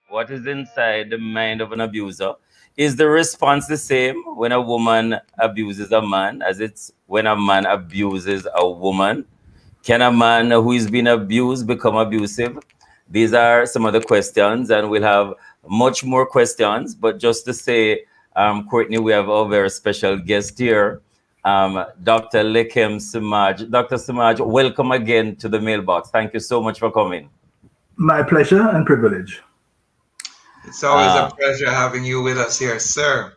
what is inside the mind of an abuser? Is the response the same when a woman abuses a man as it's when a man abuses a woman? Can a man who is being abused become abusive? These are some of the questions, and we'll have much more questions. But just to say, Courtney, we have our very special guest here, Dr. Lekem Samaj. Dr. Samaj, welcome again to the mailbox. Thank you so much for coming. My pleasure and privilege. It's always a pleasure having you with us here, sir.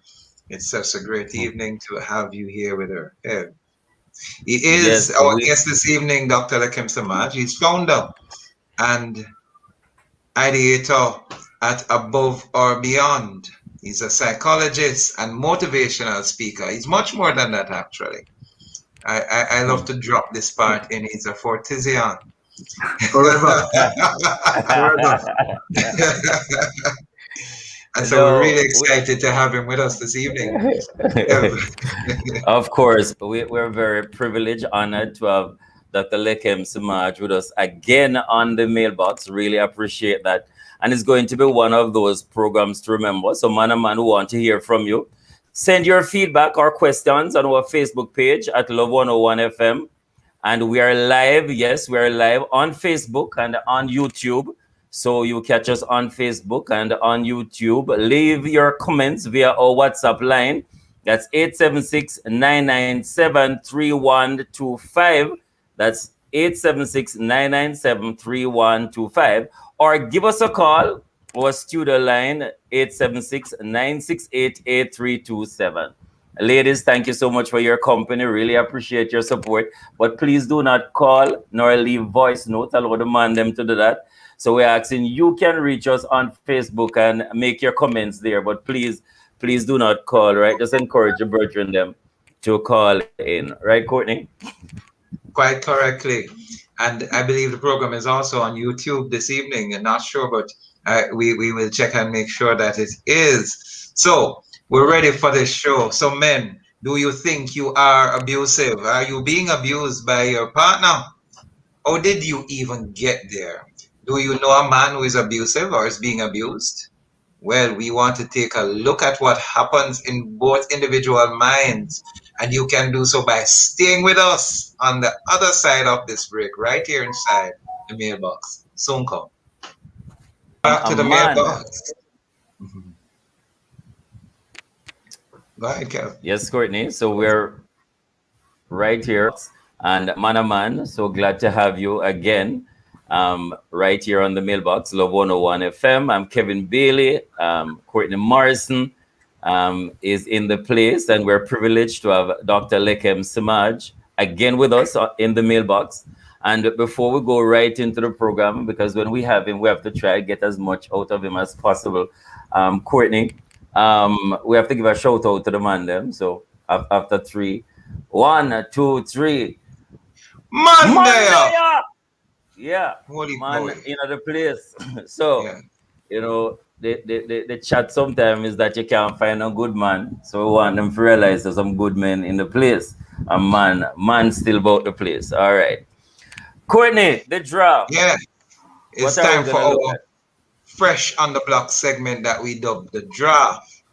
It's such a great evening to have you here with her. He is our guest this evening, Dr. Lekem Samaj. He's founder and ideator at Above or Beyond. He's a psychologist and motivational speaker. He's much more than that, actually. I love to drop this part in. He's a Fortisian. Forever. And so we're really excited to have him with us this evening. Of course, we're very privileged, honored to have Dr. Lekem Samaj with us again on the mailbox. Really appreciate that. And it's going to be one of those programs to remember. So man and man who want to hear from you, send your feedback or questions on our Facebook page at Love101FM. And we are live. Yes, we are live on Facebook and on YouTube. So you catch us on Facebook and on YouTube. Leave your comments via our WhatsApp line. That's 876-997-3125. That's 876-997-3125. Or give us a call. Our studio line, 876-968-8327. Ladies, thank you so much for your company. Really appreciate your support. But please do not call nor leave voice notes. I'll demand them to do that. So we're asking you can reach us on Facebook and make your comments there. But please do not call, right? Just encourage your brethren them to call in. Right, Courtney? Quite correctly. And I believe the program is also on YouTube this evening. I'm not sure, but we will check and make sure that it is. So we're ready for this show. So men, do you think you are abusive? Are you being abused by your partner? Or did you even get there? Do you know a man who is abusive or is being abused? Well, we want to take a look at what happens in both individual minds. And you can do so by staying with us on the other side of this break, right here inside the mailbox. Soon come. Back to the mailbox. Go ahead, Kev. Yes, Courtney. So we're right here. And man, so glad to have you again. Right here on the mailbox, Love101 FM. I'm Kevin Bailey. Courtney Morrison is in the place, and we're privileged to have Dr. Lekem Samaj again with us in the mailbox. And before we go right into the program, because when we have him, we have to try to get as much out of him as possible. Courtney, we have to give a shout out to the man them. So after 3, 1, 2, 3. Monday! Yeah, man, in the place. So, you know, the chat sometimes is that you can't find a good man. So we want them to realize there's some good men in the place. A man still about the place. All right. Courtney, the draft. Yeah. It's time for our fresh on the block segment that we dubbed the draft,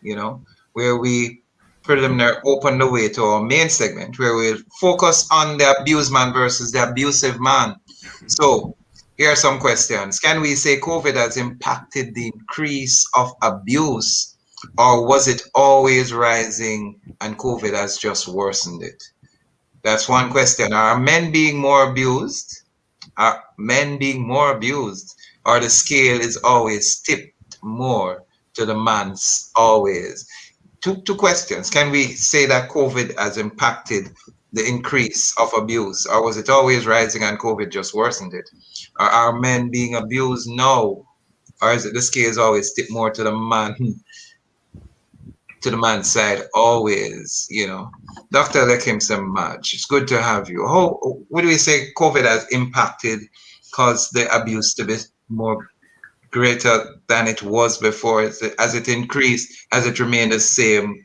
you know, where we preliminary open the way to our main segment where we focus on the abused man versus the abusive man. So here are some questions. Can we say COVID has impacted the increase of abuse, or was it always rising and COVID has just worsened it? That's one question. Are men being more abused? Are men being more abused, or the scale is always tipped more to the man's always? Two questions. Can we say that COVID has impacted the increase of abuse, or was it always rising and COVID just worsened it? Or are men being abused now, or is it the scale is always tipped more to the man's side always? You know, Dr. Lekem Samaj, it's good to have you. How would we say COVID has impacted, caused the abuse to be more greater than it was before? As it increased, has it remained the same?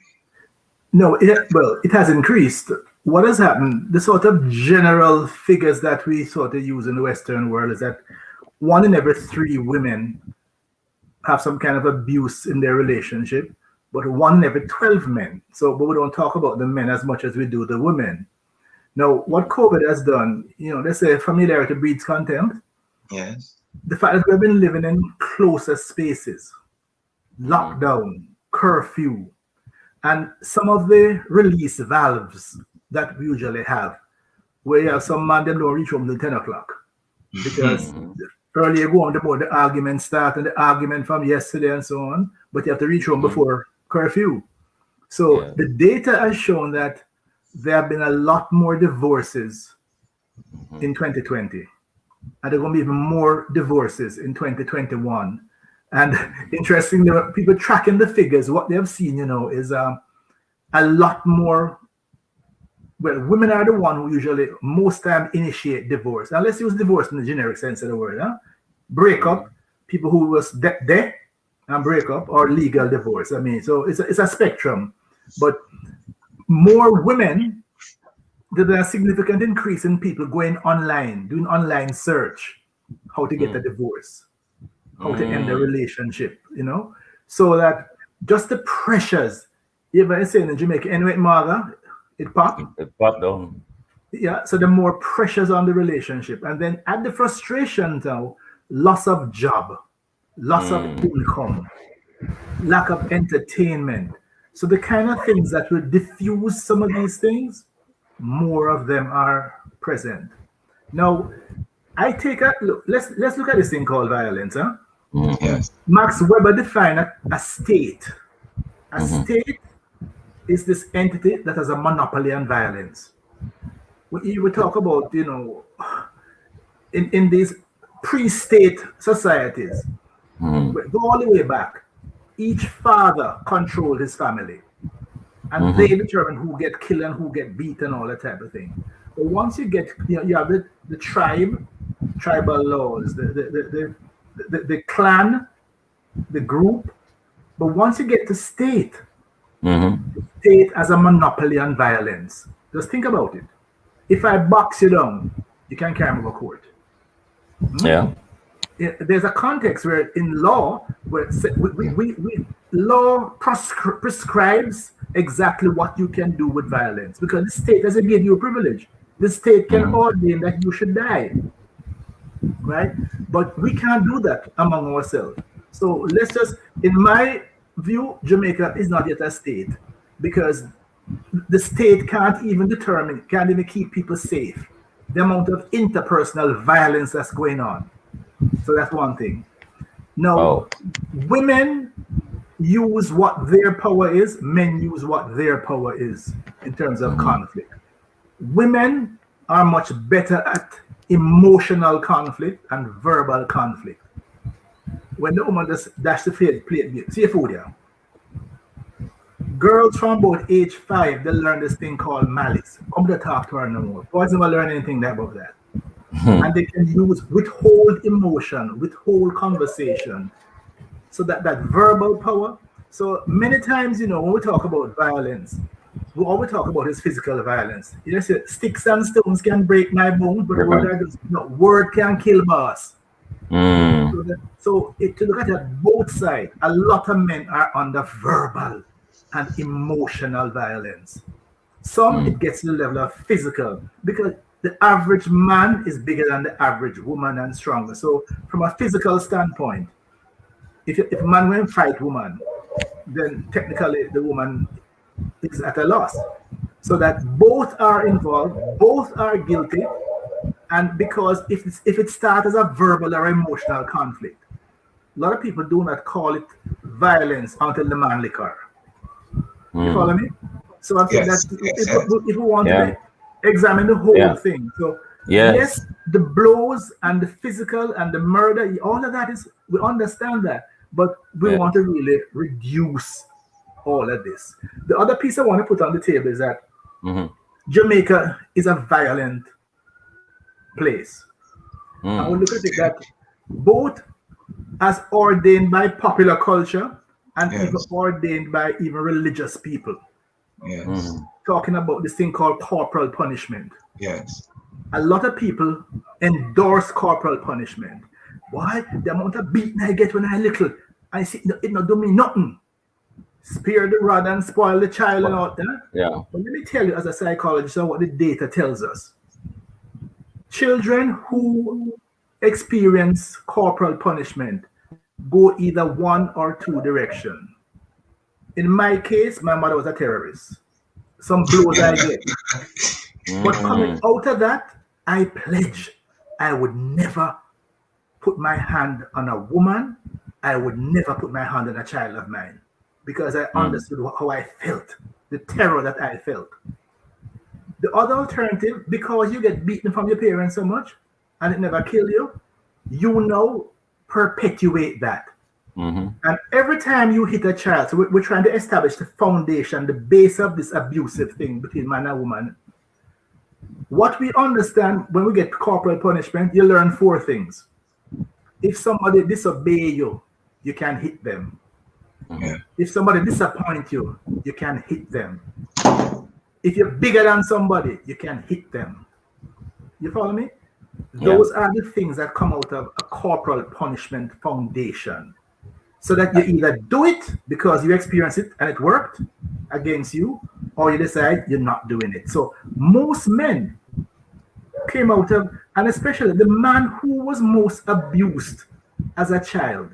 No, it has increased. What has happened, the sort of general figures that we sort of use in the Western world is that 1 in every 3 women have some kind of abuse in their relationship, but 1 in every 12 men. So, but we don't talk about the men as much as we do the women. Now, what COVID has done, they say familiarity breeds contempt. Yes. The fact that we've been living in closer spaces, lockdown, curfew, and some of the release valves that we usually have, where you have some man that don't reach home till 10 o'clock. Because earlier go on about the argument start and the argument from yesterday and so on, but you have to reach home before curfew. So the data has shown that there have been a lot more divorces in 2020. And there are going to be even more divorces in 2021. And interestingly, people tracking the figures, what they have seen, is a lot more. Well, women are the one who usually most time initiate divorce. Now let's use divorce in the generic sense of the word. Breakup, people who was dead and break up, or legal divorce. I mean, so it's a spectrum. But more women, there's a significant increase in people going online, doing online search, how to get a divorce, how to end a relationship, So that just the pressures, you ever say in Jamaica, anyway, Marga, it popped. It popped down. Yeah, so the more pressures on the relationship. And then add the frustration now, loss of job, loss of income, lack of entertainment. So the kind of things that will diffuse some of these things, more of them are present. Now, I take a look. Let's look at this thing called violence. Yes. Max Weber defined a state. A state is this entity that has a monopoly on violence. We talk about, in these pre-state societies, go all the way back. Each father controlled his family, and they determine who get killed and who get beat and all that type of thing. But once you get, you have the tribal laws, the clan, the group. But once you get to state, the state has a monopoly on violence. Just think about it. If I box you down, you can't carry me to court. Yeah. There's a context where in law, where law prescribes exactly what you can do with violence, because the state doesn't give you a privilege. The state can ordain that you should die, right? But we can't do that among ourselves. So let's just, in my view, Jamaica is not yet a state, because the state can't even keep people safe. The amount of interpersonal violence that's going on. So that's one thing. Now, women use what their power is, men use what their power is in terms of conflict. Women are much better at emotional conflict and verbal conflict. When the woman just dash the plate, see your food here. Girls from about age 5, they learn this thing called malice. Come to talk to her no more. Boys never learn anything about that. And they can withhold emotion, withhold conversation. So that verbal power. So many times, when we talk about violence, all we talk about is physical violence. You say sticks and stones can break my bones, but word can kill boss. So to look at it, both sides, a lot of men are under verbal and emotional violence. Some it gets to the level of physical, because the average man is bigger than the average woman and stronger. So from a physical standpoint, if a man will fight woman, then technically the woman is at a loss. So that both are involved, both are guilty, and because if it starts as a verbal or emotional conflict, a lot of people do not call it violence until the man liquor. You follow me? So I think that if we want to examine the whole thing. So yes, the blows and the physical and the murder, all of that we understand that, but we want to really reduce all of this. The other piece I want to put on the table is that Jamaica is a violent place. And we look at it that both as ordained by popular culture and even ordained by even religious people. Yes. Talking about this thing called corporal punishment. Yes. A lot of people endorse corporal punishment. Why? The amount of beating I get when I'm little. I see it not do me nothing. Spare the rod and spoil the child and all that. Yeah. But let me tell you, as a psychologist, what the data tells us. Children who experience corporal punishment go either one or two directions. In my case, my mother was a terrorist. Some blows I get. But coming out of that, I pledged I would never put my hand on a woman. I would never put my hand on a child of mine, because I understood how I felt, the terror that I felt. The other alternative, because you get beaten from your parents so much and it never kill you, you now perpetuate that. And every time you hit a child, so we're trying to establish the foundation, the base of this abusive thing between man and woman. What we understand when we get corporal punishment, you learn four things. If somebody disobey you, you can hit them. If somebody disappoint you, you can hit them. If you're bigger than somebody, you can hit them. You follow me? Those are the things that come out of a corporal punishment foundation. So that you either do it because you experience it and it worked against you, or you decide you're not doing it. So most men came out of, and especially the man who was most abused as a child,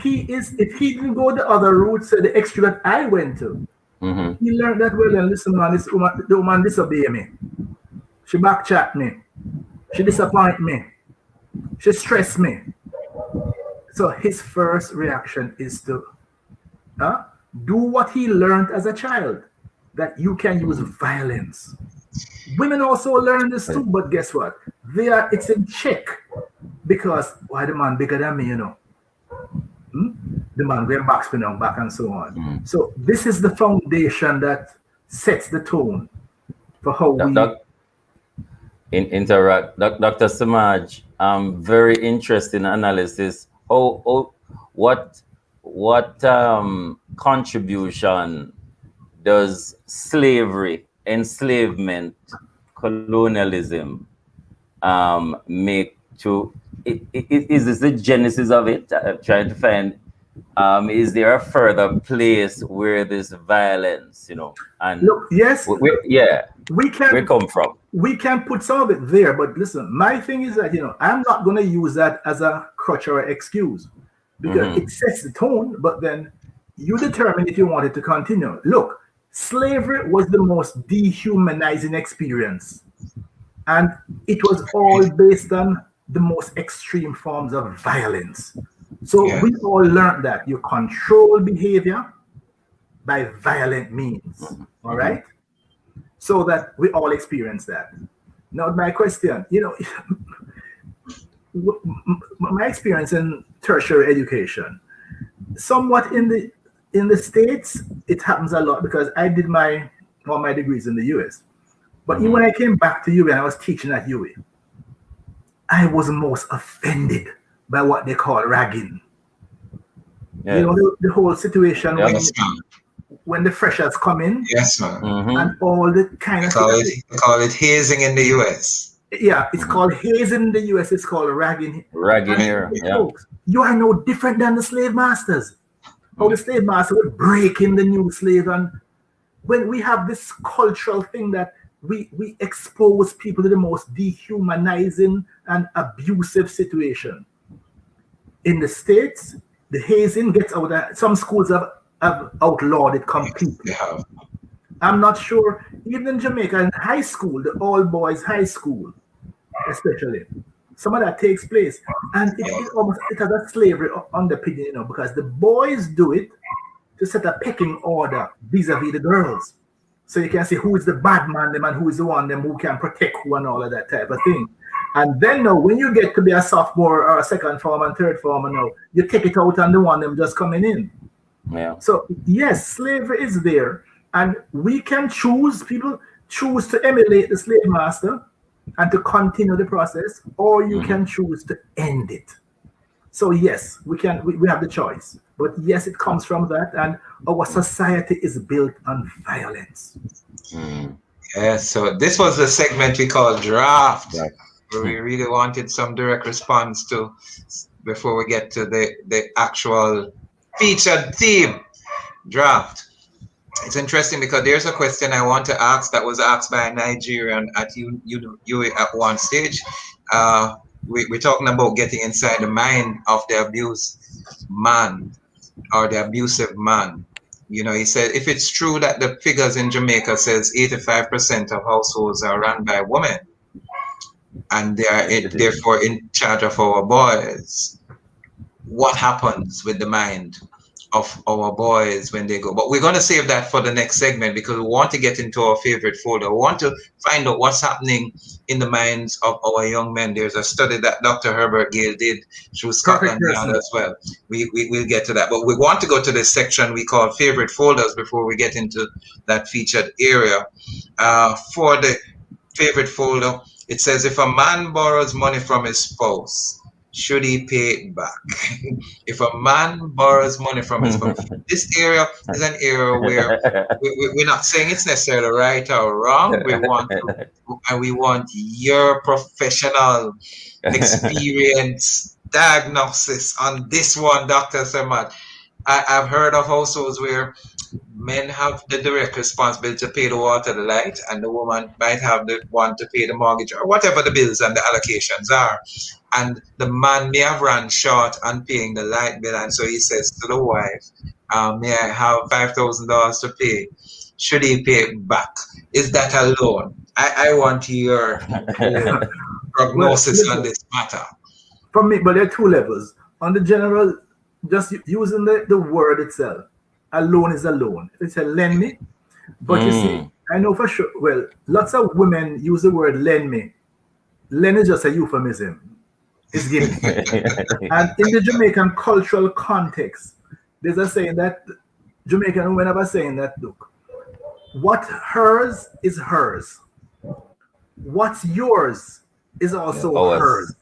if he didn't go the other route, so the extreme that I went to, he learned that, well, then listen, man, the woman disobeyed me. She backchat me. She disappointed me. She stressed me. So his first reaction is to do what he learned as a child, that you can use violence. Women also learn this too, but guess what? It's in check, because why the man bigger than me, you know? The man going back, spin on back, and so on. So this is the foundation that sets the tone for how interact. Dr. Samaj, very interesting analysis. What contribution does slavery, enslavement, colonialism make to? Is this the genesis of it? I'm trying to find. Is there a further place where this violence, and look, yes, we come from? We can put some of it there, but listen, my thing is that I'm not going to use that as a crutch or excuse, because it sets the tone. But then you determine if you want it to continue. Look, slavery was the most dehumanizing experience, and it was all based on the most extreme forms of violence. So we all learned that you control behavior by violent means, all right? So that we all experience that. Now, my question, my experience in tertiary education, somewhat in the States, it happens a lot because I did all my degrees in the US. But even when I came back to UA and I was teaching at UA, I was most offended by what they call ragging. Yes. The whole situation when the freshers come in. Yes, man. And all the kind of stuff. They call it hazing in the US. Yeah, it's called hazing in the US. It's called ragging. Ragging here. Folks, you are no different than the slave masters. How the slave master would break in the new slave. And when we have this cultural thing that we expose people to the most dehumanizing and abusive situation. In the States, the hazing gets out there. Some schools have outlawed it completely. I'm not sure. Even in Jamaica, in high school, the all boys high school, especially, some of that takes place. And it has a slavery underpinning, because the boys do it to set a pecking order vis-a-vis the girls. So you can see who is the bad man, the man who is the one who can protect who and all of that type of thing. And then now, when you get to be a sophomore or a second form and third form, you take it out on the one them just coming in. Yeah. So yes, slavery is there, and we can choose. People choose to emulate the slave master and to continue the process, or you can choose to end it. So yes, we have the choice. But yes, it comes from that, and our society is built on violence. Yeah, so this was the segment we call Draft, where we really wanted some direct response to, before we get to the actual featured theme, draft. It's interesting because there's a question I want to ask that was asked by a Nigerian at you at one stage. We're talking about getting inside the mind of the abused man or the abusive man. You know, he said, if it's true that the figures in Jamaica says 85% of households are run by women and they are therefore in charge of our boys, what happens with the mind of our boys when they go? But we're going to save that for the next segment because we want to get into our favorite folder. We want to find out what's happening in the minds of our young men. There's a study that Dr. Herbert Gale did through Scotland Yard as well. We'll get to that. But we want to go to this section we call favorite folders before we get into that featured area. For the favorite folder, it says, if a man borrows money from his spouse, should he pay it back? If a man borrows money from his spouse, this area is an area where we're not saying it's necessarily right or wrong. We want your professional experience diagnosis on this one, Dr. Samad. I've heard of households where men have the direct responsibility to pay the water, the light, and the woman might have the one to pay the mortgage or whatever the bills and the allocations are. And the man may have run short on paying the light bill, and so he says to the wife, may I have $5,000 to pay? Should he pay it back? Is that a loan? I want your prognosis on this matter. For me, but there are two levels. On the general, just using the word itself, a loan is a loan. It's a lend me. But you see, I know for sure, well, lots of women use the word lend me. Lend is just a euphemism. It's giving. And in the Jamaican cultural context, there's a saying that Jamaican women are saying that, look, what hers is hers. What's yours is also hers.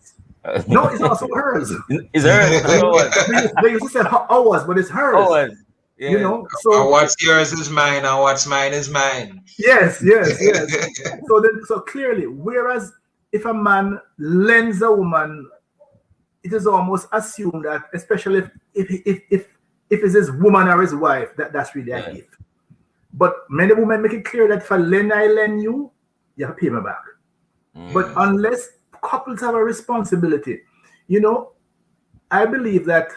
No, it's also hers. It's hers. They used to say ours, but it's hers. Ours. Yeah. You know, so what's yours is mine, and what's mine is mine. Yes. So clearly, whereas if a man lends a woman, it is almost assumed that, especially if it's his woman or his wife, that's really a gift. But many women make it clear that if I lend you, you have to pay me back. But unless couples have a responsibility, you know, I believe that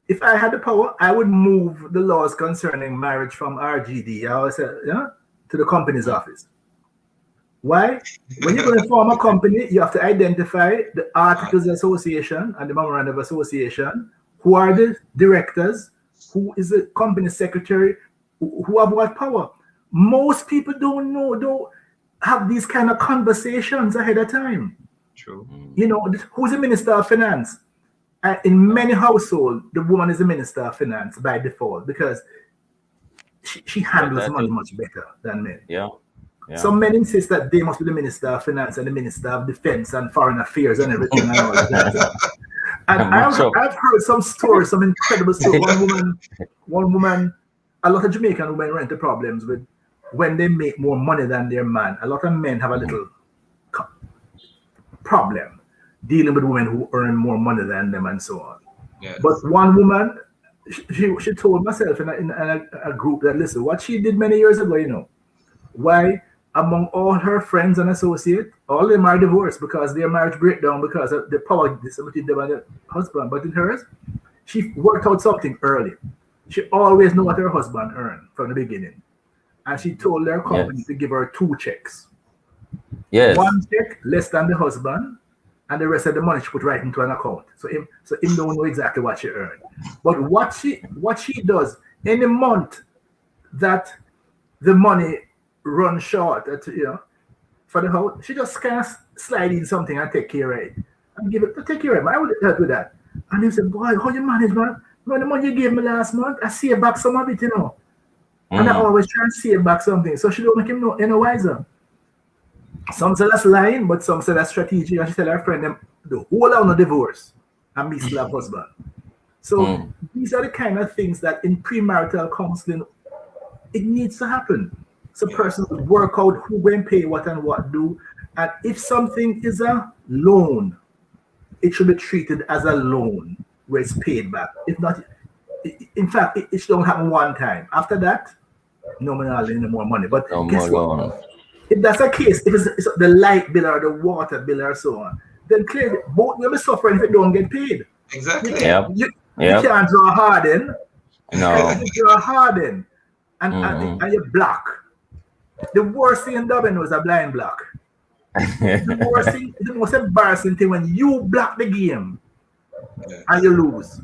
if I had the power, I would move the laws concerning marriage from RGD, I always say, to the company's office. Why? When you're going to form a company, you have to identify the Articles of Association and the Memorandum of Association, who are the directors, who is the company secretary, who have what power. Most people don't have these kind of conversations ahead of time. True. You know, who's the Minister of Finance? In many households, the woman is the Minister of Finance by default because she handles money much better than men. Yeah. Some men insist that they must be the Minister of Finance and the Minister of Defense and Foreign Affairs and everything and all of that. And I've heard some stories, some incredible stories. One woman, a lot of Jamaican women run into problems with when they make more money than their man. A lot of men have a little problem dealing with women who earn more money than them and so on. Yes. But one woman, she told myself in a group that, listen, what she did many years ago, you know, why among all her friends and associates, all of them are divorced because their marriage break down because of the power disability them and their husband. But in hers, she worked out something early. She always knew what her husband earned from the beginning. And she told her company to give her 2 checks. Yes. 1 check less than the husband, and the rest of the money she put right into an account. So him don't know exactly what she earned. But what she does, any month that the money runs short, for the house, she just kind of slide in something and take care of it. And give it to take care of it. I would help with that. And he said, boy, how you manage, man? No, the money you gave me last month, I save back some of it, you know. And I always try and save back something. So she don't make him know any wiser. Some say that's lying, but some say that's strategic. And she tell her friend them, the whole on a divorce and me still have husband. So these are the kind of things that in premarital counseling, it needs to happen. So persons work out who when pay what and what do. And if something is a loan, it should be treated as a loan where it's paid back. If not, In fact, it should only happen one time. After that, no man will lend more money. But No guess more what? loan. If that's the case, if it's the light bill or the water bill or so on, then clearly both will be suffering if it don't get paid. Exactly. You can't draw hard in. No. You draw hard in and you're black. The worst thing in Dublin was a blind block. The worst thing, the most embarrassing thing when you block the game and you lose.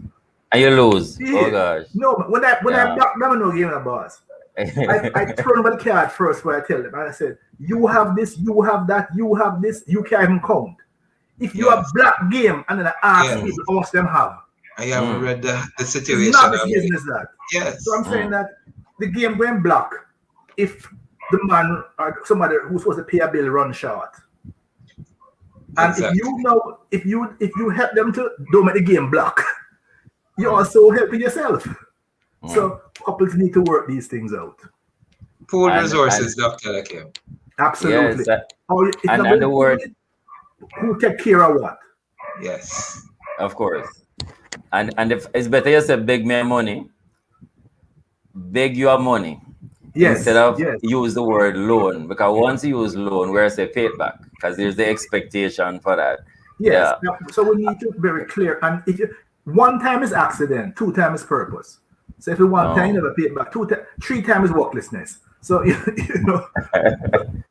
And you lose. Yeah. Oh gosh. No, when I block them, no game, boss. I turn over the card first where I tell them, and I said, you have this, you have that, you have this, you can't even count. If you have black game and then I ask people how much them have. I haven't read the situation. It's not the business that. Yes. So I'm saying that the game going black if the man or somebody who's supposed to pay a bill run short. And exactly. if you help them to don't make the game black, you're also helping yourself. So couples need to work these things out. Pool resources, Dr. Lakim. Absolutely. Yes, and the word who take care of what? Yes. Of course. And if it's better you say beg me money, beg your money. Yes. Instead of use the word loan. Because once you use loan, we're say pay it back. Because there's the expectation for that. Yes. Yeah. So we need to be very clear. And if you one time is accident, 2 times is purpose. So if you one time, you never pay it back. 3 times is worklessness. So you know,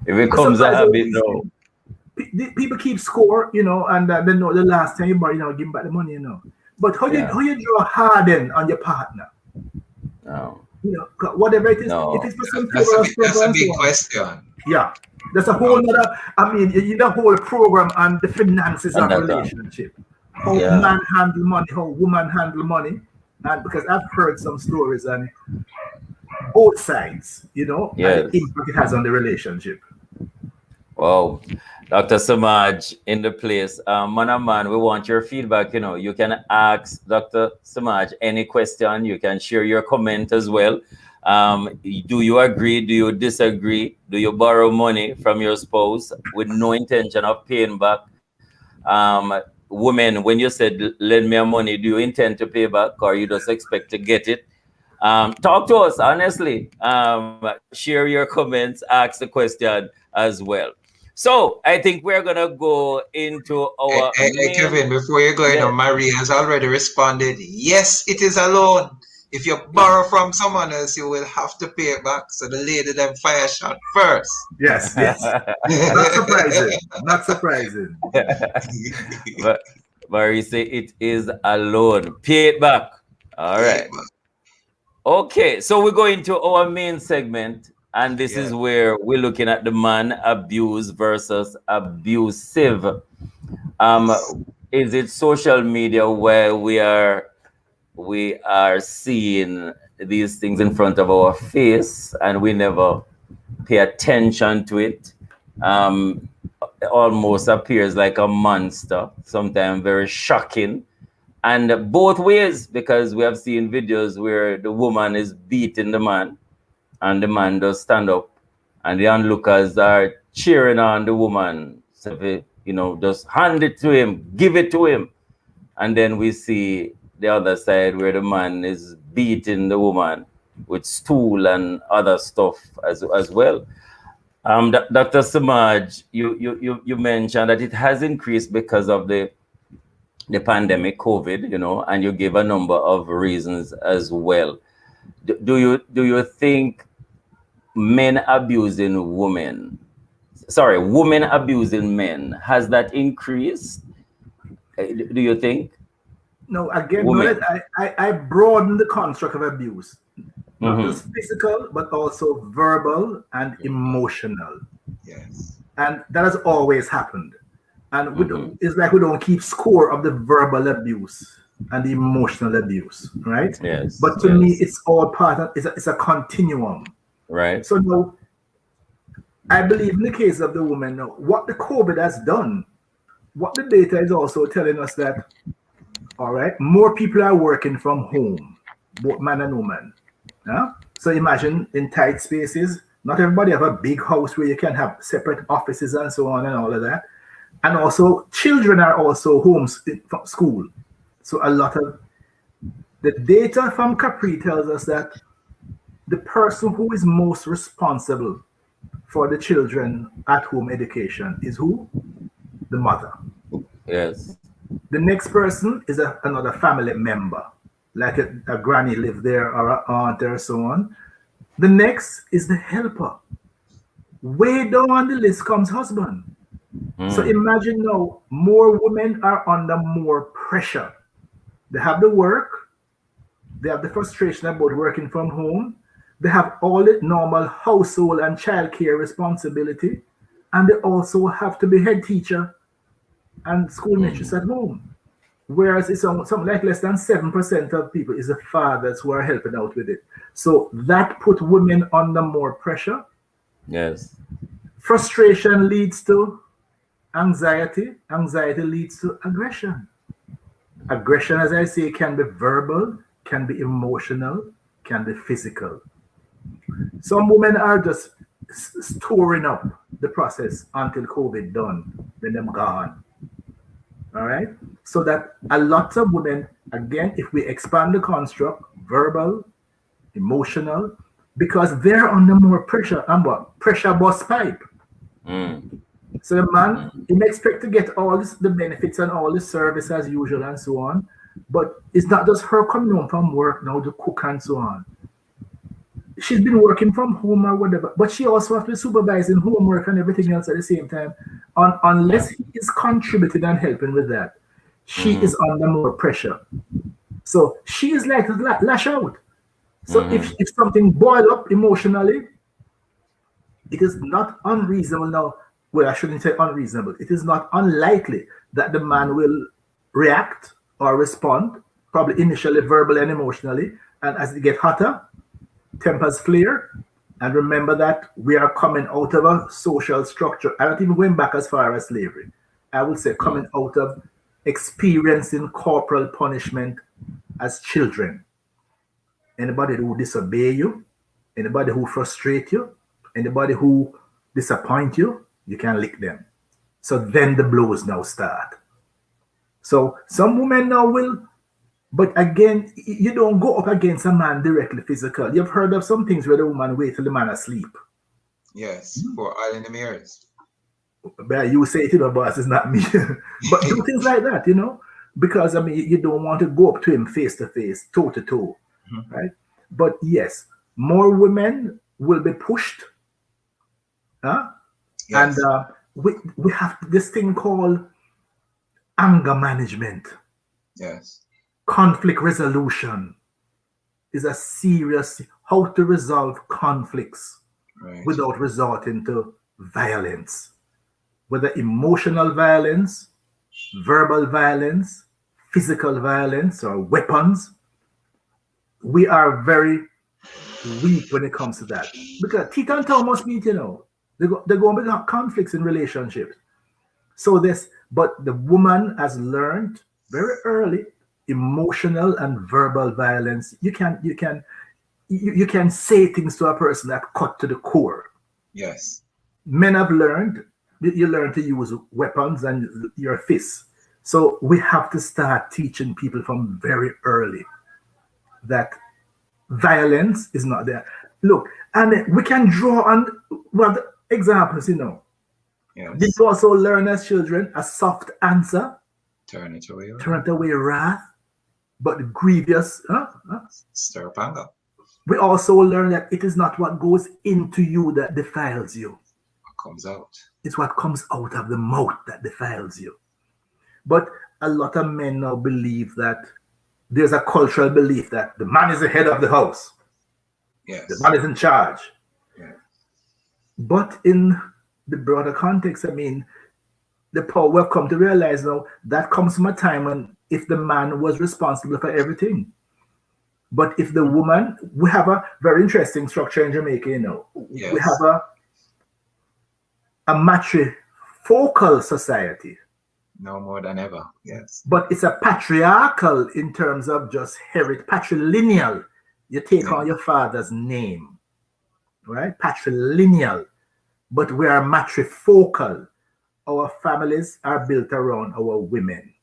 if it comes a habit, no. People keep score, you know, and they know the last time you borrow, you know, give them back the money, you know. But how you draw hard in on your partner? No. You know, whatever it is, No. if it's for some that's a big question. Yeah, that's a whole other. I mean, you need a whole program on the finances of relationship. How man handle money, how woman handle money, and because I've heard some stories and both sides, you know, and the impact it has on the relationship. Wow. Dr. Samaj in the place. Man, we want your feedback. You know, you can ask Dr. Samaj any question. You can share your comment as well. Do you agree? Do you disagree? Do you borrow money from your spouse with no intention of paying back? Women, when you said lend me money, do you intend to pay back or you just expect to get it? Talk to us honestly. Share your comments, ask the question as well. So I think we're gonna go into our. Hey, Kevin, before you go, Marie has already responded. Yes, it is a loan. If you borrow from someone else, you will have to pay it back. So the lady then fire shot first. Yes. Not surprising. Not surprising. But Marie say it is a loan. Pay it back. All right. Okay, so we go into our main segment. And this is where we're looking at the man abuse versus abusive. Is it social media where we are seeing these things in front of our face and we never pay attention to it? Almost appears like a monster, sometimes very shocking. And both ways, because we have seen videos where the woman is beating the man and the man does stand up and the onlookers are cheering on the woman. So, you know, just hand it to him, give it to him. And then we see the other side where the man is beating the woman with stool and other stuff as well. Dr. Samaj, you mentioned that it has increased because of the pandemic, COVID, you know, and you gave a number of reasons as well. Do you think women abusing men, has that increased? Do you think? No, again, I broaden the construct of abuse. Not just physical, but also verbal and emotional. Yes. And that has always happened. And it's like we don't keep score of the verbal abuse and the emotional abuse, right? Yes. But to me, it's all part of it's a continuum. Right. So now, I believe in the case of the woman, now, what the COVID has done, what the data is also telling us that, all right, more people are working from home, both man and woman. Yeah? So imagine in tight spaces, not everybody have a big house where you can have separate offices and so on and all of that. And also children are also home from school. So a lot of The data from Capri tells us that the person who is most responsible for the children at home education is who? The mother. Yes. The next person is another family member, like a granny live there or an aunt or so on. The next is the helper. Way down on the list comes husband. So imagine now, more women are under more pressure. They have the work, they have the frustration about working from home, they have all the normal household and childcare responsibility, and they also have to be head teacher and school mistress at home. Whereas it's something like less than 7% of people is the fathers who are helping out with it. So that put women under more pressure. Yes. Frustration leads to anxiety. Anxiety leads to aggression. Aggression, as I say, can be verbal, can be emotional, can be physical. Some women are just storing up the process until COVID done, then them gone. All right? So that a lot of women, again, if we expand the construct, verbal, emotional, because they're under more pressure, and what? Pressure bust pipe. So the man, he may expect to get all the benefits and all the service as usual and so on, but it's not just her coming home from work now to cook and so on. She's been working from home or whatever, but she also has to be supervising homework and everything else at the same time. Unless he is contributing and helping with that, she is under more pressure. So she is like to lash out. So if something boils up emotionally, it is not unreasonable now. Well, I shouldn't say unreasonable. It is not unlikely that the man will react or respond, probably initially verbally and emotionally. And as it gets hotter, tempers flare. And remember that we are coming out of a social structure. I don't even going back as far as slavery. I would say coming out of experiencing corporal punishment as children. Anybody who disobey you, anybody who frustrate you, anybody who disappoint you, you can lick them. So then the blows now start. So some women now will, but again, you don't go up against a man directly physical. You've heard of some things where the woman wait till the man asleep. Yes, for all in the mirrors. But you say it, boss, it's not me. But do things like that, because I mean, you don't want to go up to him face to face, toe to toe, right? But yes, more women will be pushed. Yes. And we have this thing called anger management. Yes. Conflict resolution is a serious how to resolve conflicts without resorting to violence, whether emotional violence, verbal violence, physical violence, or weapons. We are very weak when it comes to that. Because Tita and Thomas meet, they're going to have conflicts in relationships. But the woman has learned very early emotional and verbal violence. You can say things to a person that cut to the core. Yes. Men have learned, you learn to use weapons and your fists. So we have to start teaching people from very early that violence is not there. Look, and we can draw on examples, Yes. Did you also learn as children a soft answer? Turn it away. Turn it away wrath, but grievous. Stir up anger. We also learn that it is not what goes into you that defiles you. What comes out. It's what comes out of the mouth that defiles you. But a lot of men now believe that there's a cultural belief that the man is the head of the house. Yes. The man is in charge. Yeah. But in the broader context, I mean, the power we've come to realize now that comes from a time when if the man was responsible for everything. But if the woman, we have a very interesting structure in Jamaica, Yes. We have a matrifocal society. No more than ever. Yes. But it's a patriarchal in terms of just patrilineal. You take on your father's name, right? Patrilineal. But we are matrifocal. Our families are built around our women.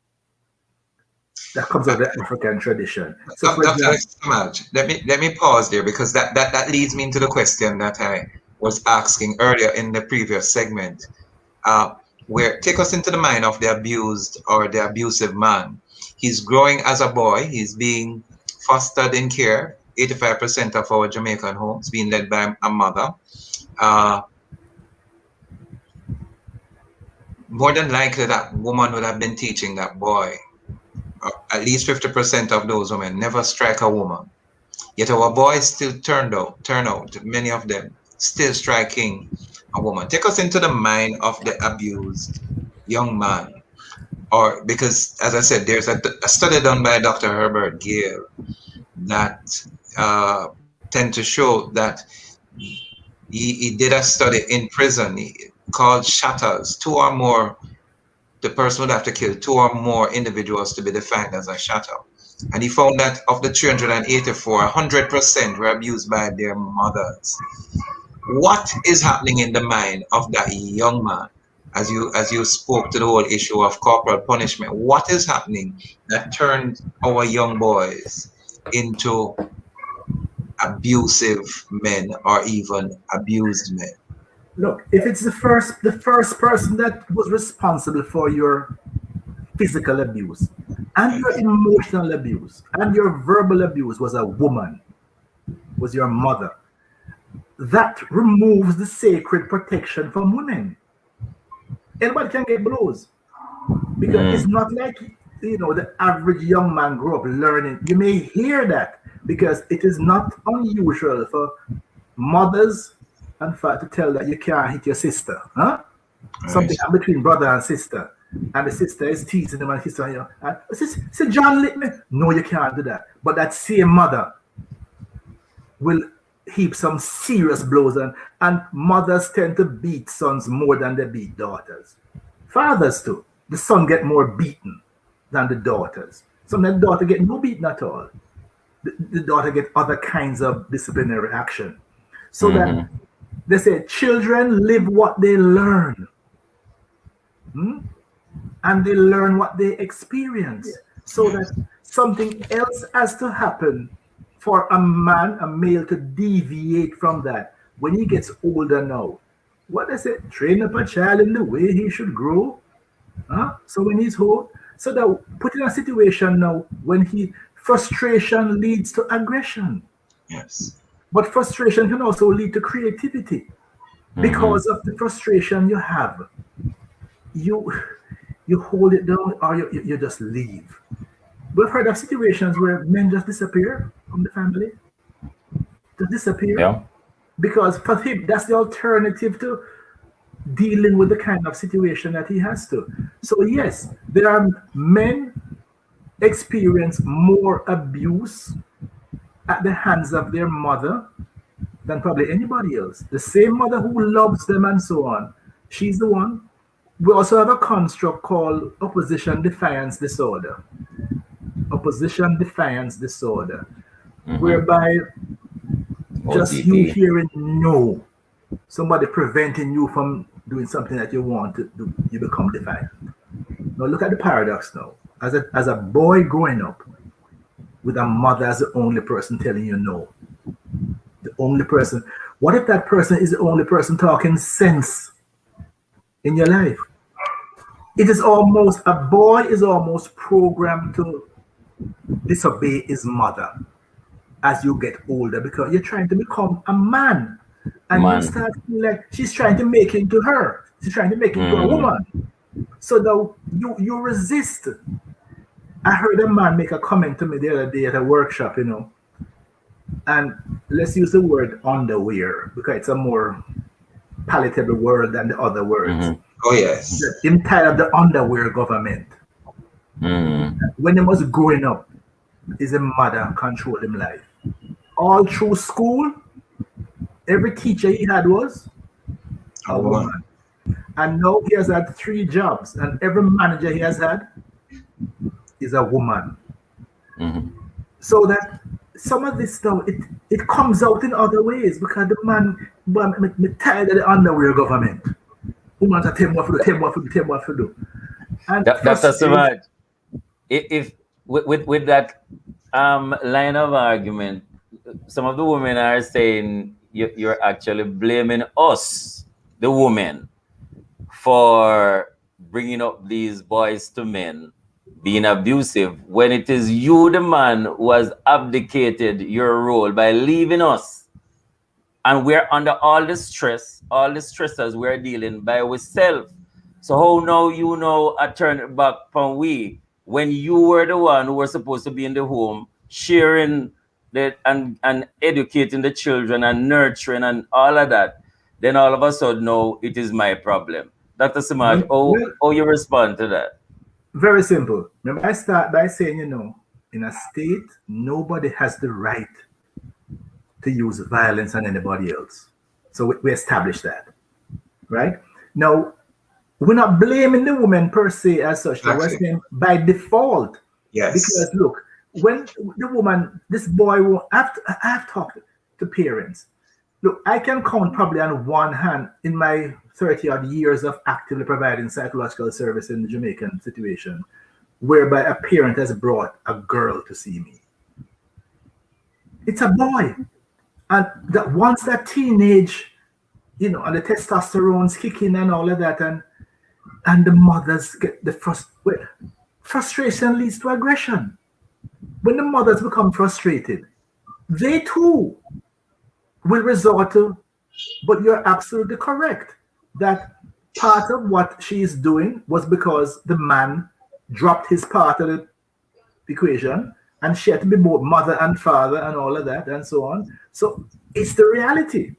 that comes out of the African tradition. So, Dr. Samaj, let me pause there, because that leads me into the question that I was asking earlier in the previous segment. Where take us into the mind of the abused or the abusive man. He's growing as a boy. He's being fostered in care. 85% of our Jamaican homes being led by a mother. More than likely, that woman would have been teaching that boy. At least 50% of those women never strike a woman. Yet our boys still turn out, many of them still striking a woman. Take us into the mind of the abused young man. Or because, as I said, there's a study done by Dr. Herbert Gale that tend to show that he did a study in prison called shatters. Two or more, the person would have to kill 2 or more individuals to be defined as a shatter. And he found that of the 384, 100% were abused by their mothers. What is happening in the mind of that young man? As you spoke to the whole issue of corporal punishment, what is happening that turned our young boys into abusive men or even abused men? Look, if it's the first person that was responsible for your physical abuse and your emotional abuse and your verbal abuse was a woman, was your mother, that removes the sacred protection from women. Anybody can get blows, because it's not like, the average young man grew up learning. You may hear that, because it is not unusual for mothers and father to tell that you can't hit your sister, huh? Right. Something between brother and sister, and the sister is teasing them, and sister, say, John lit me. No, you can't do that. But that same mother will heap some serious blows, and mothers tend to beat sons more than they beat daughters. Fathers too. The son get more beaten than the daughters. Sometimes the daughter get no beaten at all. The daughter get other kinds of disciplinary action. So that they say children live what they learn. And they learn what they experience. So that something else has to happen for a male to deviate from that when he gets older now. What they say, train up a child in the way he should grow. So when he's old, so that put in a situation now when frustration leads to aggression. Yes. But frustration can also lead to creativity. Because of the frustration you have, you hold it down, or you just leave. We've heard of situations where men just disappear from the family. Just disappear. Yeah. Because for him, that's the alternative to dealing with the kind of situation that he has to. So yes, there are men experience more abuse at the hands of their mother than probably anybody else. The same mother who loves them and so on, she's the one. We also have a construct called opposition defiance disorder. Opposition defiance disorder, whereby just you hearing no, somebody preventing you from doing something that you want to do, you become defiant. Now look at the paradox now. As a boy growing up with a mother as the only person telling you no, the only person. What if that person is the only person talking sense in your life? It is almost, a boy is almost programmed to disobey his mother as you get older, because you're trying to become a man, and you start feeling like she's trying to make it into her. She's trying to make it into a woman. So now you resist. I heard a man make a comment to me the other day at a workshop, and let's use the word underwear because it's a more palatable word than the other words. Oh yes. Him tired of the underwear government. When he was growing up, his mother controlled his life. All through school, every teacher he had was a woman. And now he has had 3 jobs, and every manager he has had is a woman. So that some of this stuff, it comes out in other ways, because the man tired of the underwear government. Woman to tell what to do, tell what to do. And Dr. Samaj, if with that line of argument, some of the women are saying you're actually blaming us, the women, for bringing up these boys to men being abusive when it is you, the man, who has abdicated your role by leaving us. And we're under all the stresses we're dealing by ourselves. So how now you know I turn it back from we when you were the one who was supposed to be in the home sharing that and educating the children and nurturing and all of that. Then all of a sudden, no, it is my problem. Dr. Samaj, how you respond to that? Very simple. Remember, I start by saying, in a state, nobody has the right to use violence on anybody else. So we established that, right? Now, we're not blaming the woman per se as such. We're saying by default. Yes. Because look, when the woman, this boy, I've talked to parents. Look, I can count probably on one hand in my 30-odd years of actively providing psychological service in the Jamaican situation, whereby a parent has brought a girl to see me. It's a boy. And that once that teenage, and the testosterone's kicking and all of that, and the mothers get the frustration leads to aggression. When the mothers become frustrated, they too will resort to, but you're absolutely correct, that part of what she is doing was because the man dropped his part of the equation, and she had to be both mother and father and all of that and so on. So it's the reality.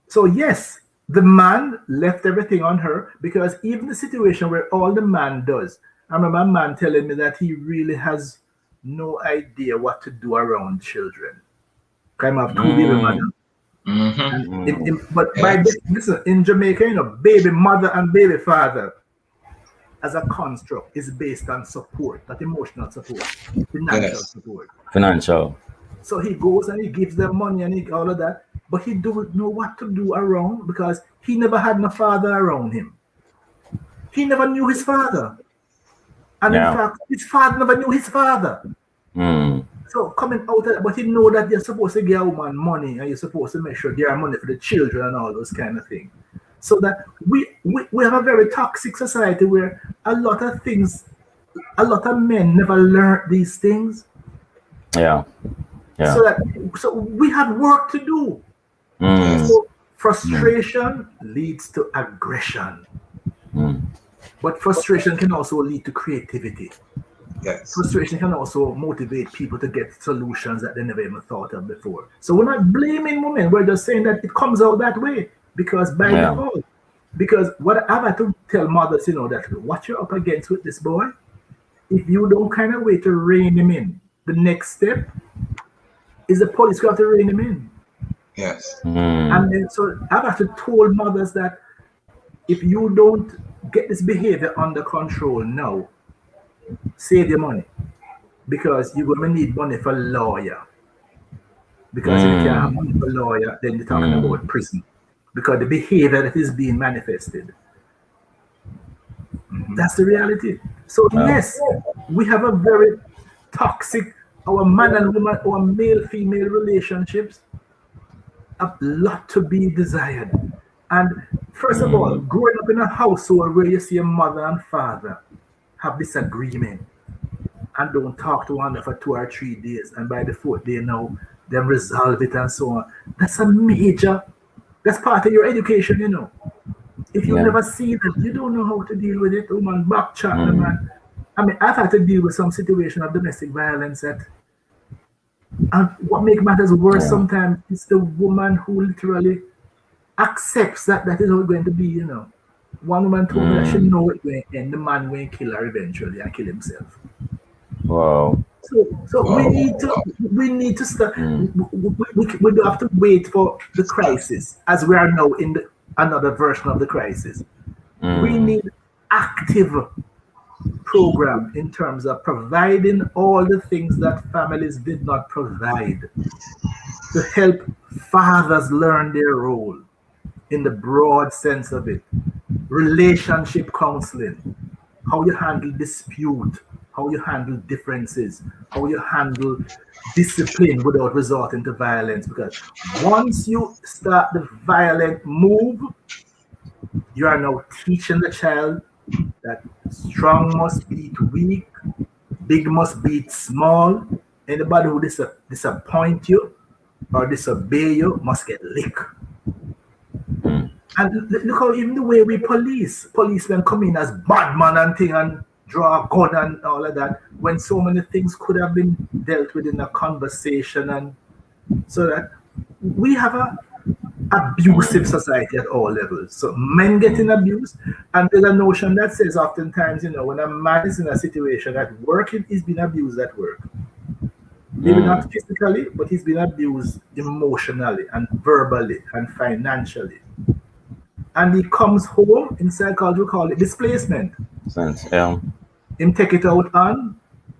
So yes, the man left everything on her, because even the situation where all the man does, I remember a man telling me that he really has no idea what to do around children. Kind of two baby mother. But by this, listen, in Jamaica, baby mother and baby father as a construct is based on support, not emotional support, financial support. Financial. So he goes and he gives them money and all of that, but he don't know what to do around because he never had no father around him. He never knew his father. And in fact, his father never knew his father. So coming out of that, but he know that you're supposed to give a woman money and you're supposed to make sure there are money for the children and all those kind of things. So that we have a very toxic society where a lot of men never learn these things. Yeah. So we have work to do. So frustration leads to aggression. But frustration can also lead to creativity. Yes. Frustration can also motivate people to get solutions that they never even thought of before. So we're not blaming women. We're just saying that it comes out that way because by default. Because what I've had to tell mothers, that what you're up against with this boy, if you don't kind of wait to rein him in, the next step is the police going to rein him in. Yes. And then so I've had to tell mothers that if you don't get this behavior under control now, save your money, because you're going to need money for lawyer. Because if you can't have money for lawyer, then you're talking about prison. Because the behavior that is being manifested. That's the reality. So yes, we have a very toxic, our man and woman, our male-female relationships, a lot to be desired. And first of all, growing up in a household where you see a mother and father have disagreement and don't talk to one another for 2 or 3 days, and by the 4th day now, then resolve it and so on. That's that's part of your education, If you never see that, you don't know how to deal with it. Woman, back chat, man. I mean, I've had to deal with some situation of domestic violence and what makes matters worse sometimes is the woman who literally accepts that is how it's going to be, One woman told me that she knows it's going to end. The man will kill her eventually and kill himself. Wow. So we need to start. We don't have to wait for the crisis, as we are now in another version of the crisis. We need active program in terms of providing all the things that families did not provide to help fathers learn their role in the broad sense of it. Relationship counseling, how you handle dispute, how you handle differences, how you handle discipline without resorting to violence. Because once you start the violent move, you are now teaching the child that strong must beat weak, big must beat small. Anybody who disappoint you or disobey you must get licked. And look how even the way we policemen come in as bad man and thing and draw a gun and all of that, when so many things could have been dealt with in a conversation. And so that we have a abusive society at all levels. So men getting abused, and there's a notion that says oftentimes, when a man is in a situation at work, he's been abused at work. Maybe not physically, but he's been abused emotionally and verbally and financially. And he comes home, in psychology we call it displacement. Him take it out on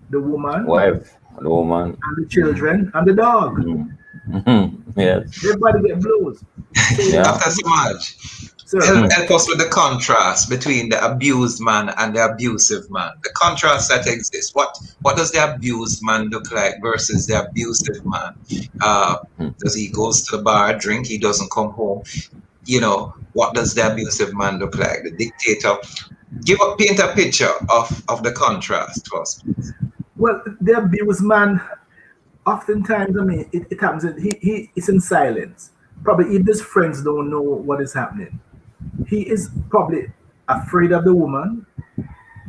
the woman, wife, the woman, and the children, and the dog. Yes. Everybody get blows. After so much, help us with the contrast between the abused man and the abusive man. The contrast that exists. What does the abused man look like versus the abusive man? Does he goes to the bar, drink, he doesn't come home? What does the abusive man look like? The dictator. Paint a picture of the contrast first. Well, the abused man, oftentimes, it happens. He is in silence. Probably if his friends don't know what is happening. He is probably afraid of the woman.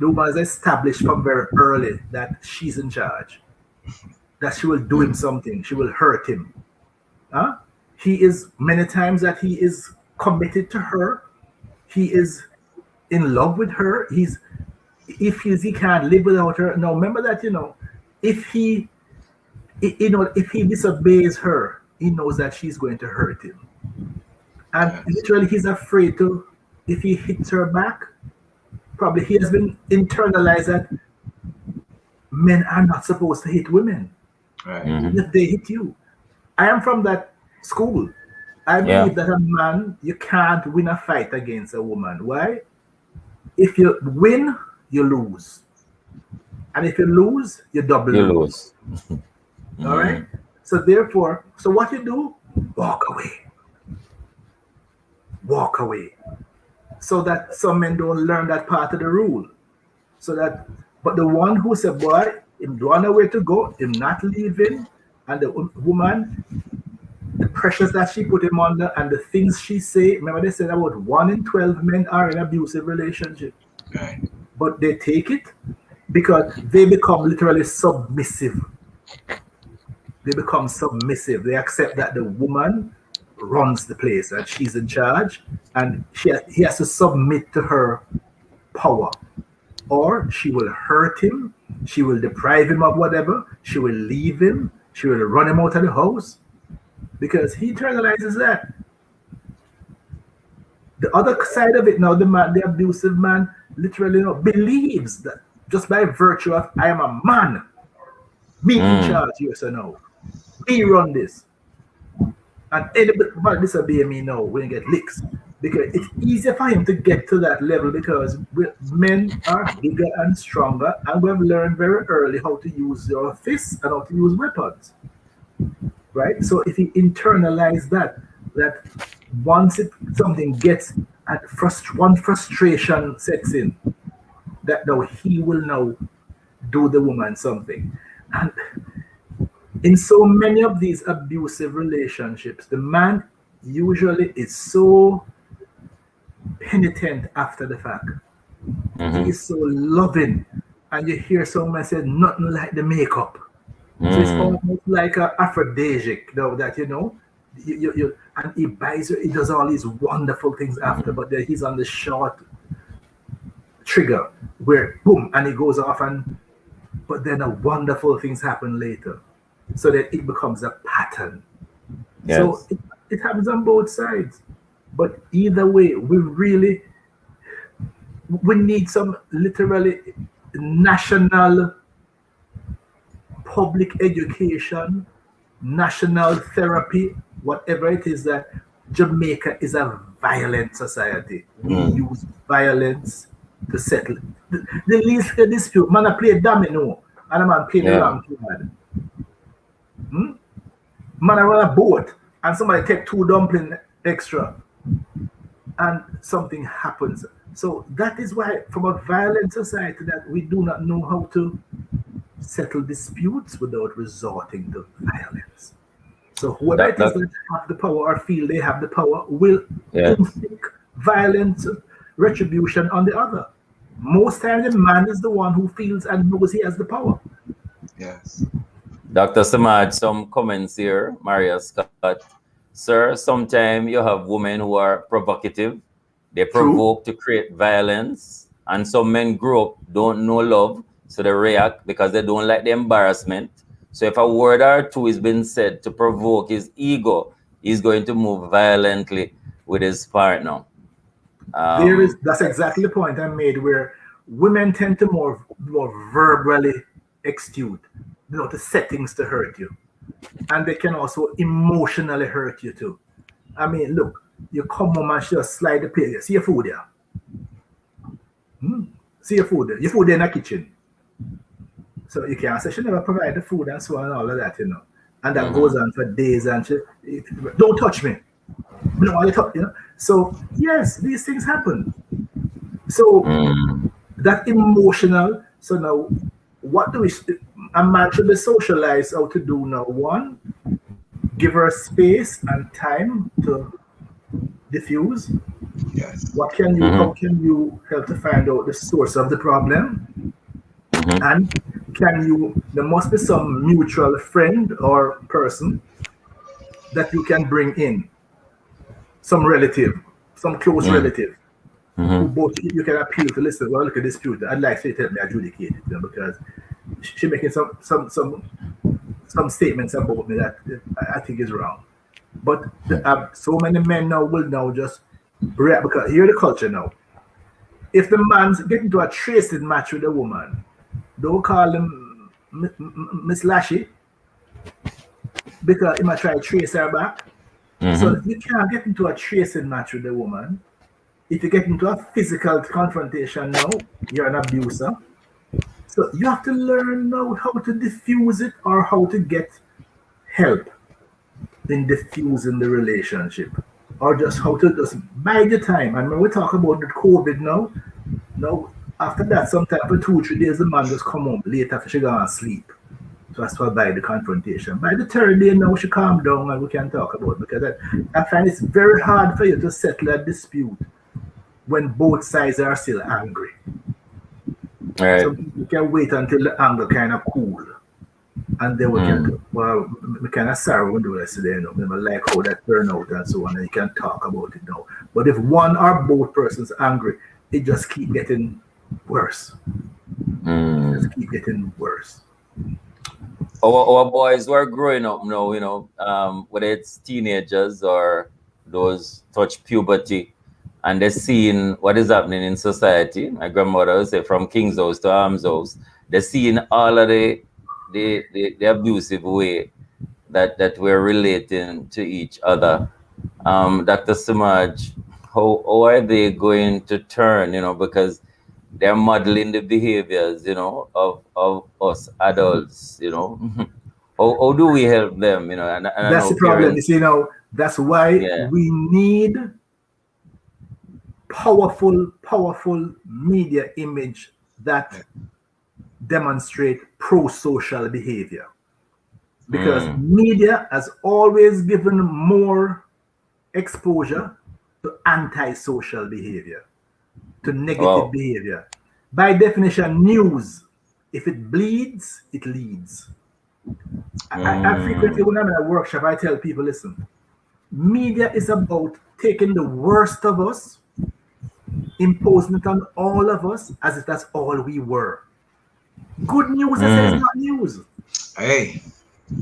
The woman is established from very early that she's in charge, that she will do him something, she will hurt him. He is many times that he is committed to her. He is in love with her. He can't live without her. Now remember that if he disobeys her, he knows that she's going to hurt him. And literally he's afraid to, if he hits her back, probably he has been internalized that men are not supposed to hit women. Right. If they hit you. I am from that school. I believe that a man, you can't win a fight against a woman. Why? If you win, you lose. And if you lose, you double lose. All right? So therefore, what you do? Walk away. Walk away. So that some men don't learn that part of the rule. But the one who said, boy, him don't know where to go, him not leaving, and the woman, the pressures that she put him under and the things she say, remember they said about 1 in 12 men are in abusive relationship. Right. But they take it because they become literally submissive. They become submissive. They accept that the woman runs the place and she's in charge, and he has to submit to her power, or she will hurt him, she will deprive him of whatever, she will leave him, she will run him out of the house, because he internalizes that. The other side of it now, the abusive man literally believes that just by virtue of I am a man, me in charge, yes or no, me run this. And anybody disobey me now, we get licks. Because it's easier for him to get to that level because men are bigger and stronger, and we've learned very early how to use your fists and how to use weapons. Right? So if he internalizes that once something gets one frustration sets in, that now he will now do the woman something. And in so many of these abusive relationships, the man usually is so penitent after the fact. He is so loving, and you hear someone say nothing like the makeup. So it's almost like an aphrodisiac, that you and he buys he does all these wonderful things after, but then he's on the short trigger where boom, and he goes off, but then wonderful things happen later. So that it becomes a pattern. Yes. So it happens on both sides. But either way, we need some literally national public education, national therapy, whatever it is, that Jamaica is a violent society. We use violence to settle. The least dispute, man, I play domino, and a man play the wrong card. Man, I run a boat, and somebody take 2 dumplings extra, and something happens. So that is why, from a violent society, that we do not know how to settle disputes without resorting to violence. So whoever it is that have the power or feel they have the power will inflict violent retribution on the other. Most times the man is the one who feels and knows he has the power. Yes. Dr. Samaj, some comments here. Maria Scott. Sir, sometimes you have women who are provocative. They provoke to create violence. And some men grow up, don't know love, so they react because they don't like the embarrassment. So if a word or two is being said to provoke his ego, he's going to move violently with his partner. That's exactly the point I made, where women tend to more verbally exude, the settings to hurt you. And they can also emotionally hurt you too. I mean, look, you come home and just slide the plate. See your food there. See your food there. Your food there in the kitchen. So you can't say she never provide the food and so on and all of that, And that goes on for days, and don't touch me. So yes, these things happen. So that emotional. So now, what do we? A man should be socialized how to do now. One, give her space and time to diffuse. Yes. What can you? How can you help to find out the source of the problem? And there must be some mutual friend or person that you can bring in, some relative, some close relative, who both you can appeal to. Listen, well, look at this dispute. I'd like to help me adjudicate it, because she's making some statements about me that I think is wrong. But so many men now will now just react, because here's the culture now. If the man's getting to a tracing match with a woman, don't call him Miss Lashy, because he might try to trace her back. So you can't get into a tracing match with a woman. If you get into a physical confrontation now, you're an abuser. So you have to learn now how to diffuse it, or how to get help in diffusing the relationship, or just how to just bide your time. And when we talk about the COVID now, after that, sometime for 2-3 days, the man just come home late after she gone sleep. So that's why by the confrontation. By the 3rd day now, she calm down and we can talk about it, because I find it's very hard for you to settle a dispute when both sides are still angry. Right. So you can wait until the anger kind of cool, and then we can, we kind of sorry we do this today, we like how that turned out and so on, and you can talk about it now. But if one or both persons angry, it just keep getting worse. Just keep getting worse. Our boys who are growing up now, whether it's teenagers or those touch puberty, and they're seeing what is happening in society. My grandmother would say, from King's House to Arms House, they're seeing all of the abusive way that we're relating to each other. Dr. Samaj, how are they going to turn, because they're modeling the behaviors, of us adults, How do we help them, And that's the problem. Parents, that's why we need powerful media image that demonstrate pro-social behavior. Because media has always given more exposure to anti-social behavior, to negative behavior. By definition, news, if it bleeds, it leads. I frequently, when I'm in a workshop, I tell people, listen, media is about taking the worst of us, imposing it on all of us as if that's all we were. Good news is not news. Hey.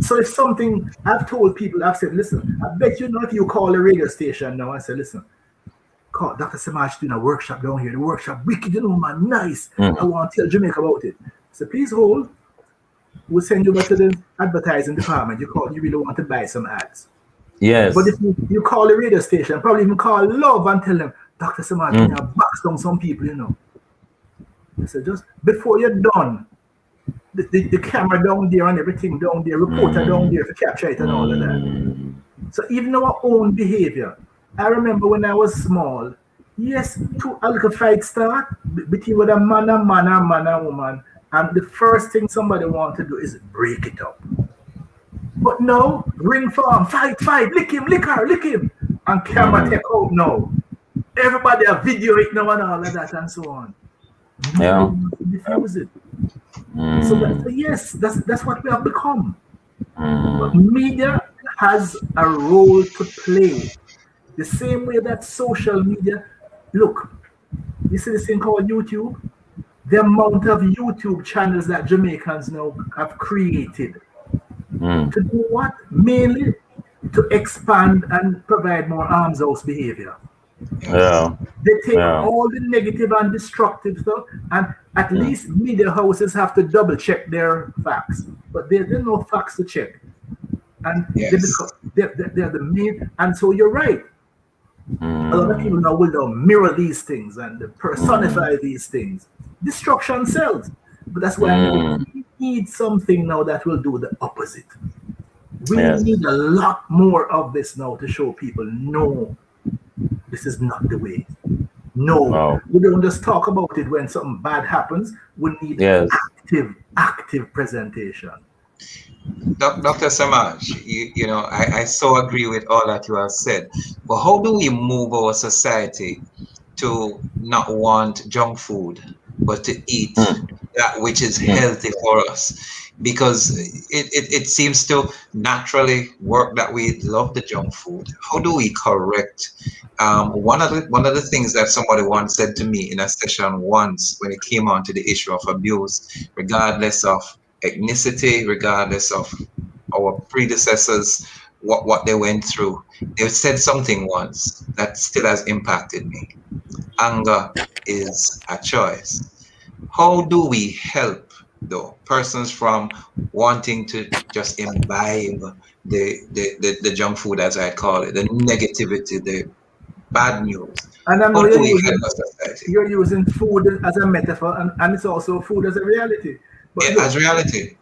So if something, I've told people, I've said, listen, I bet you know if you call a radio station now and say, listen, call Dr. Samaj doing a workshop down here. The workshop wicked, man, nice. I want to tell Jamaica about it. So please hold. We'll send you back to the advertising department. You really want to buy some ads. Yes. But if you call a radio station, probably even call Love and tell them, Dr. Samaj, box down some people, So just before you're done, the camera down there and everything down there, reporter down there to capture it and all of that. So even our own behavior. I remember when I was small, yes, a little fight start between with a man and woman, and the first thing somebody wants to do is break it up. But no, ring farm, fight, lick him, lick her, lick him, and camera take out now. Everybody have video it now and all of that and so on. Yeah. Diffuse it. So yes, that's what we have become. But media has a role to play. The same way that social media, look, you see this thing called YouTube? The amount of YouTube channels that Jamaicans now have created. To do what? Mainly to expand and provide more arms house behavior. Yeah. They take all the negative and destructive stuff, and at least media houses have to double check their facts. But there's no facts to check. And they're the main, and so you're right. A lot of people now will mirror these things and personify these things. Destruction sells. But that's why we need something now that will do the opposite. We need a lot more of this now to show people, no, this is not the way. No, we don't just talk about it when something bad happens. We need active presentation. Dr. Samaj, you know, I so agree with all that you have said. But how do we move our society to not want junk food, but to eat that which is healthy for us? Because it seems to naturally work that we love the junk food. How do we correct? One of the things that somebody once said to me in a session once when it came on to the issue of abuse, regardless of ethnicity, regardless of our predecessors, what they went through, they said something once that still has impacted me. Anger is a choice. How do we help though persons from wanting to just imbibe the junk food, as I call it, the negativity, the bad news? And I know you're using food as a metaphor, and it's also food as a reality. But look, as reality.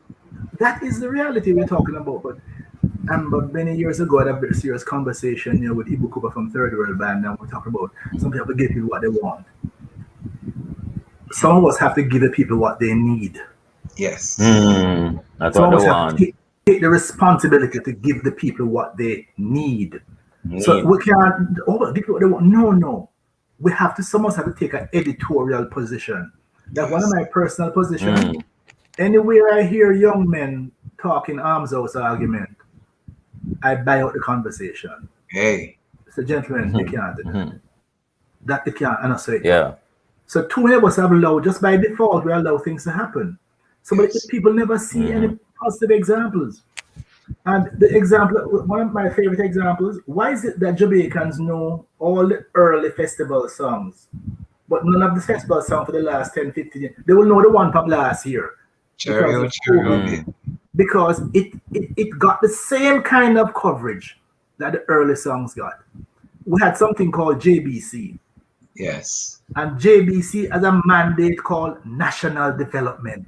That is the reality we're talking about. But many years ago, I had a very serious conversation, with Ibu Cooper from Third World Band, and we're talking about some people give people what they want. Some of us have to give the people what they need. Yes. That's what they want. Take the responsibility to give the people what they need. So we can't give people what they want. No. We have to, some of us have to take an editorial position. That's one of my personal positions. Anywhere I hear young men talking arms house argument, I buy out the conversation. Hey. So gentlemen, they can't do that. That they can't, and I say, so too many of us have allowed, just by default, we allow things to happen. So but people never see any positive examples. And the example, one of my favorite examples, why is it that Jamaicans know all the early festival songs, but none of the festival songs for the last 10, 15 years? They will know the one from last year. Because it got the same kind of coverage that the early songs got. We had something called JBC. Yes. And JBC has a mandate called National Development.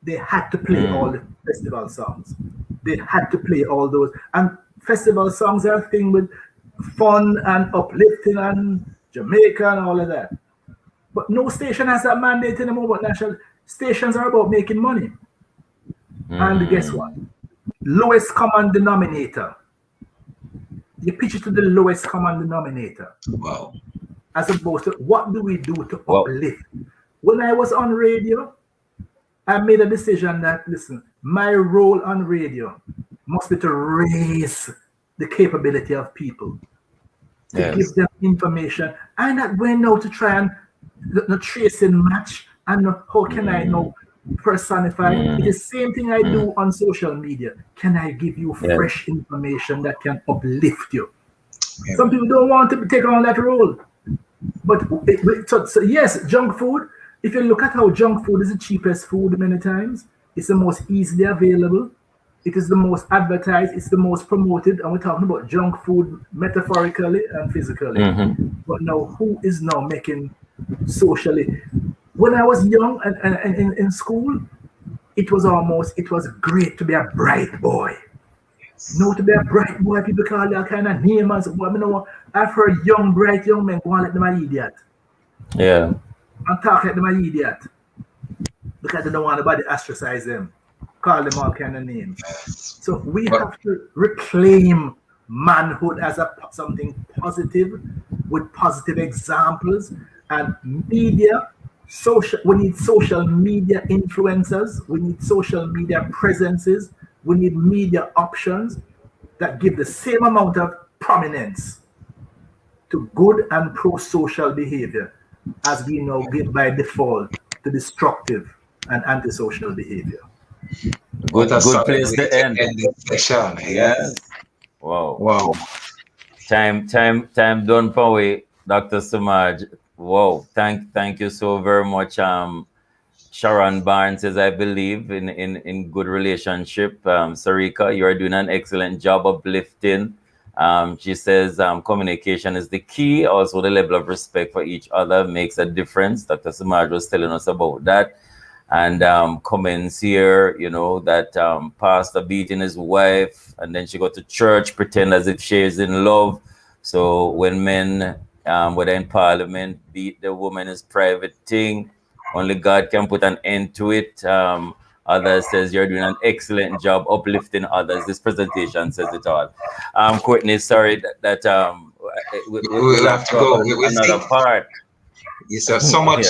They had to play all the festival songs. They had to play all those. And festival songs are a thing with fun and uplifting and Jamaica and all of that. But no station has that mandate anymore. But national stations are about making money. And guess what? Lowest common denominator. You pitch it to the lowest common denominator. Wow. As opposed to what do we do to uplift? When I was on radio, I made a decision that, listen, my role on radio must be to raise the capability of people, to give them information. I'm not going now to try and trace and match and how can I now personify. It's the same thing I do on social media. Can I give you fresh information that can uplift you? Some people don't want to take on that role. But so yes, junk food. If you look at how junk food is the cheapest food many times, it's the most easily available, it is the most advertised, it's the most promoted, and we're talking about junk food metaphorically and physically. But now, who is now making socially? when I was young and in school, it was great to be a bright boy. No, to be a bright boy, people call you all kind of names. But I know I've heard young, bright young men go on like them an idiot. Yeah. And talk like them an idiot. Because they don't want nobody to ostracize them. Call them all kind of names. So we have to reclaim manhood as something positive with positive examples, and media. We need social media influencers, we need social media presences, we need media options that give the same amount of prominence to good and pro-social behavior as we now give by default to destructive and antisocial behavior. Good place to end. Yes. Wow. Time done for we, Dr. Samaj. Wow. Thank you so very much. Sharon Barnes says, I believe in good relationship. Sarika, you are doing an excellent job uplifting. She says communication is the key. Also, the level of respect for each other makes a difference. Dr. Samaj was telling us about that. And comments here, that pastor beating his wife, and then she go to church, pretend as if she is in love. So when men, whether in parliament, beat the woman is private thing. Only God can put an end to it. Others says you're doing an excellent job uplifting others. This presentation says it all. Courtney, sorry that we'll have to go another part. Yes, so much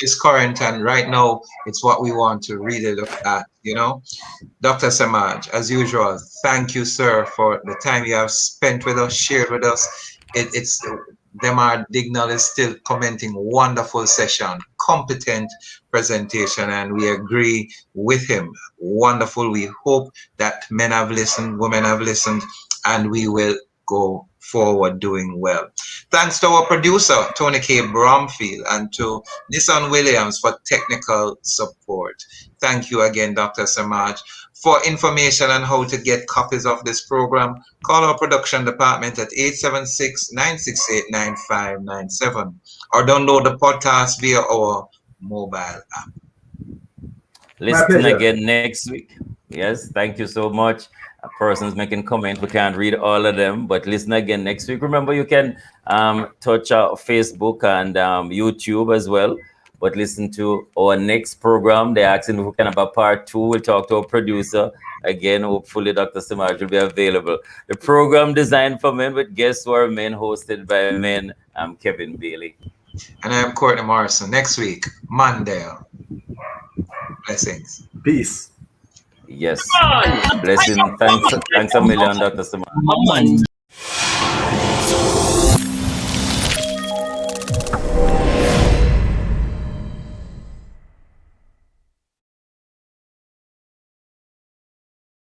is current, and right now it's what we want to really look at. Dr. Samaj, as usual, thank you, sir, for the time you have spent with us, shared with us. It's Demar Dignal is still commenting, wonderful session, competent presentation, and we agree with him. Wonderful. We hope that men have listened, women have listened, and we will go forward doing well. Thanks to our producer, Tony K. Bromfield, and to Nissan Williams for technical support. Thank you again, Dr. Samaj. For information on how to get copies of this program, call our production department at 876-968-9597 or download the podcast via our mobile app. Listen again next week. Yes, thank you so much. Persons making comments, we can't read all of them, but listen again next week. Remember, you can touch our Facebook and YouTube as well. But listen to our next program. They're asking if we can have a part 2. We'll talk to our producer. Again, hopefully Dr. Samaj will be available. The program designed for men with guests who are men, hosted by men. I'm Kevin Bailey. And I'm Courtney Morrison. Next week, Monday. Blessings. Peace. Yes. Blessing. Thanks a million, Dr. Samaj.